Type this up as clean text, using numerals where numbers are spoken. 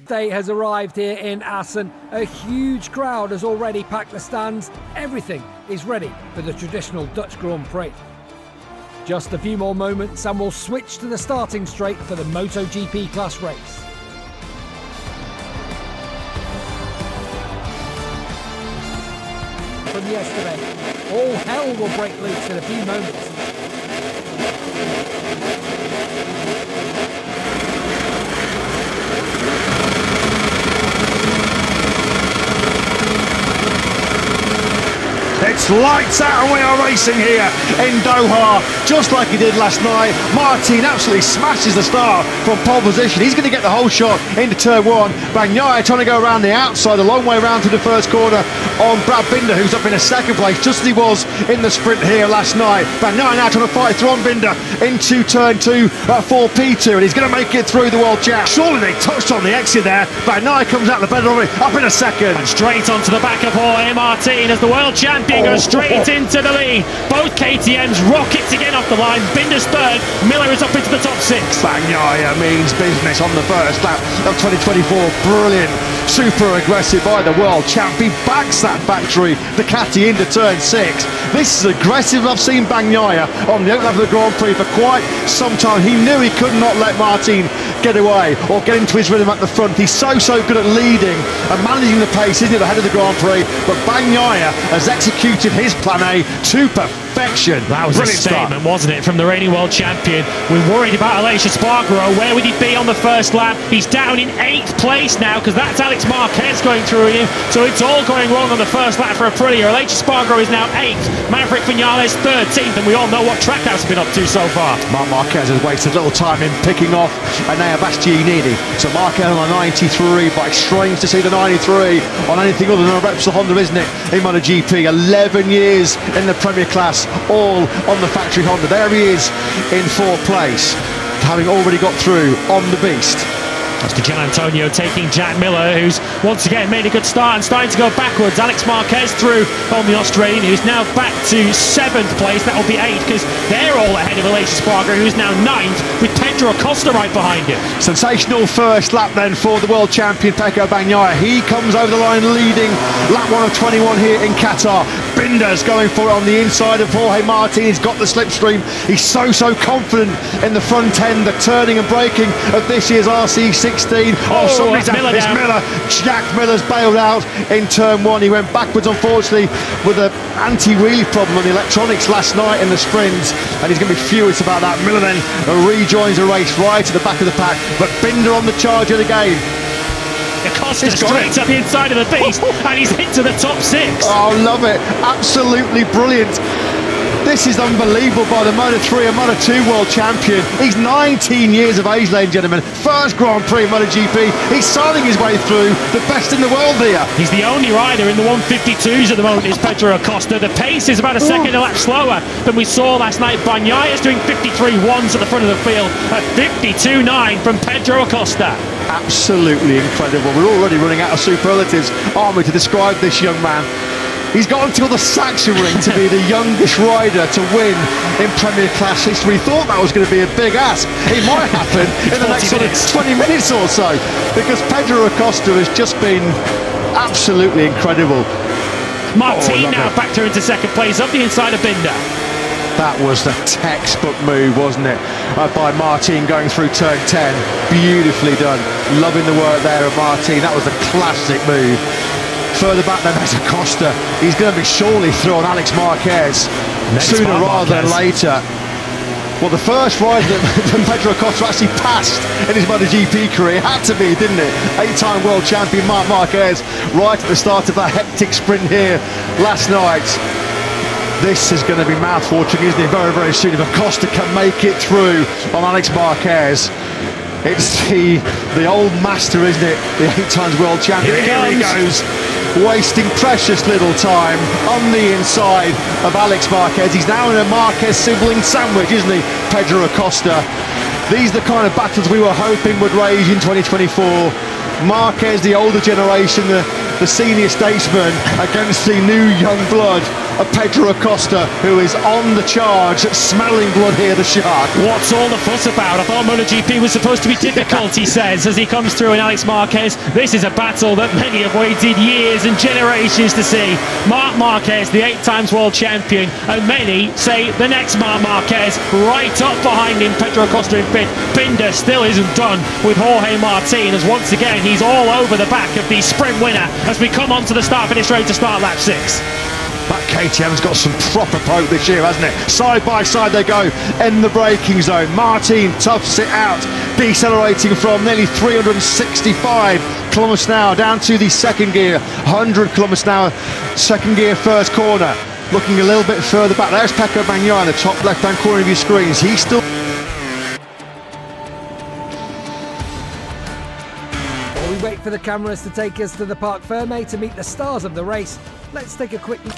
day has arrived here in ASEAN. A huge crowd has already packed the stands. Everything is ready for the traditional Dutch Grand Prix. Just a few more moments and we'll switch to the starting straight for the MotoGP class race. From yesterday, all hell will break loose in a few moments. It's lights out and we are racing here in Doha, just like he did last night. Martin absolutely smashes the start from pole position. He's going to get the whole shot into turn one. Bagnaia trying to go around the outside, a long way round to the first corner on Brad Binder, who's up in a second place, just as he was in the sprint here last night. Bagnaia now trying to fight through on Binder into turn two for P2, and he's going to make it through the World Champ. Surely they touched on the exit there. Bagnaia comes out the bed already, up in a second. And straight onto the back of Jorge Martin as the World Champion goes straight into the lead. Both KTM's rockets again off the line. Binder's third, Miller is up into the top six. Bagnaia means business on the first lap of 2024. Brilliant, super aggressive by the World Champ. He backs that factory Ducati into turn six. This is aggressive. I've seen Bagnaia on the opening lap of the Grand Prix for quite some time. He knew he could not let Martin get away or get into his rhythm at the front. He's so good at leading and managing the pace, isn't he, ahead of the Grand Prix? But Bagnaia has executed his plan A to perfection. That was brilliant, a statement, wasn't it, from the reigning world champion? We're worried about Aleix Espargaro. Where would he be on the first lap? He's down in 8th place now because that's Alex Marquez going through him. So it's all going wrong on the first lap for Aprilia. Aleix Espargaro is now 8th. Maverick Vinales 13th, and we all know what Trackhouse has been up to so far. Marc Marquez has wasted little time in picking off Enea Bastianini. So Marquez on a 93, but it's strange to see the 93 on anything other than a Repsol Honda, isn't it, in MotoGP? 11 years in the Premier Class, all on the factory Honda. There he is in 4th place, having already got through on the beast. That's to Gian Antonio taking Jack Miller, who's once again made a good start and starting to go backwards. Alex Marquez through on the Australian, who's now back to 7th place. That will be 8th because they're all ahead of Aleix Espargaro, who's now 9th with Pedro Acosta right behind him. Sensational first lap then for the world champion Pecco Bagnaia. He comes over the line leading lap 1 of 21 here in Qatar. Binder's going for it on the inside of Jorge Martin. He's got the slipstream. He's so confident in the front end, the turning and braking of this year's RC16. Somebody's out. It's Miller. Jack Miller's bailed out in turn 1. He went backwards, unfortunately, with an anti-wheelie problem on the electronics last night in the sprints, and he's going to be furious about that. Miller then rejoins the race right at the back of the pack, but Binder on the charge yet again. Acosta straight up the inside of the beast, and he's hit to the top 6. Oh, love it. Absolutely brilliant. This is unbelievable by the Moto3 and Moto2 world champion. He's 19 years of age, ladies and gentlemen. First Grand Prix MotoGP. He's signing his way through the best in the world here. He's the only rider in the 152s at the moment, is Pedro Acosta. The pace is about a second a lap slower than we saw last night. Bagnaia is doing 53.1s at the front of the field at 52.9 from Pedro Acosta. Absolutely incredible. We're already running out of superlatives, aren't we, to describe this young man. He's got until the Sachsenring to be the youngest rider to win in Premier Class history. Thought that was going to be a big ask. It might happen in the next sort of 20 minutes or so, because Pedro Acosta has just been absolutely incredible. Martin now back through into second place up the inside of Binder. That was the textbook move, wasn't it, by Martin going through turn 10. Beautifully done. Loving the work there of Martin. That was a classic move. Further back then, there's Acosta. He's going to be surely through on Alex Marquez sooner rather than later. Well, the first rider that Pedro Acosta actually passed in his MotoGP career had to be, didn't it? 8-time world champion Marc Marquez right at the start of that hectic sprint here last night. This is going to be mouth-watering, isn't it? Very soon. If Acosta can make it through on Alex Marquez, it's the old master, isn't it? The 8 times world champion. Here he goes, wasting precious little time on the inside of Alex Marquez. He's now in a Marquez sibling sandwich, isn't he? Pedro Acosta. These are the kind of battles we were hoping would rage in 2024. Marquez, the older generation, the senior statesman, against the new young blood of Pedro Acosta, who is on the charge, smelling blood here, the shark. What's all the fuss about? I thought MotoGP was supposed to be difficult, he says, as he comes through in Alex Marquez. This is a battle that many have waited years and generations to see. Marc Marquez, the 8 times world champion, and many say the next Marc Marquez, right up behind him, Pedro Acosta in 5th. Binder still isn't done with Jorge Martin, as once again he's all over the back of the sprint winner as we come onto the start-finish straight to start lap 6. That KTM's got some proper poke this year, hasn't it? Side by side they go in the braking zone. Martin toughs it out, decelerating from nearly 365 kilometres an hour down to the second gear, 100 kilometres an hour, second gear, first corner. Looking a little bit further back, there's Pecco Bagnaia in the top left-hand corner of your screens. He's still... While we wait for the cameras to take us to the Parc Fermé to meet the stars of the race, let's take a quick look.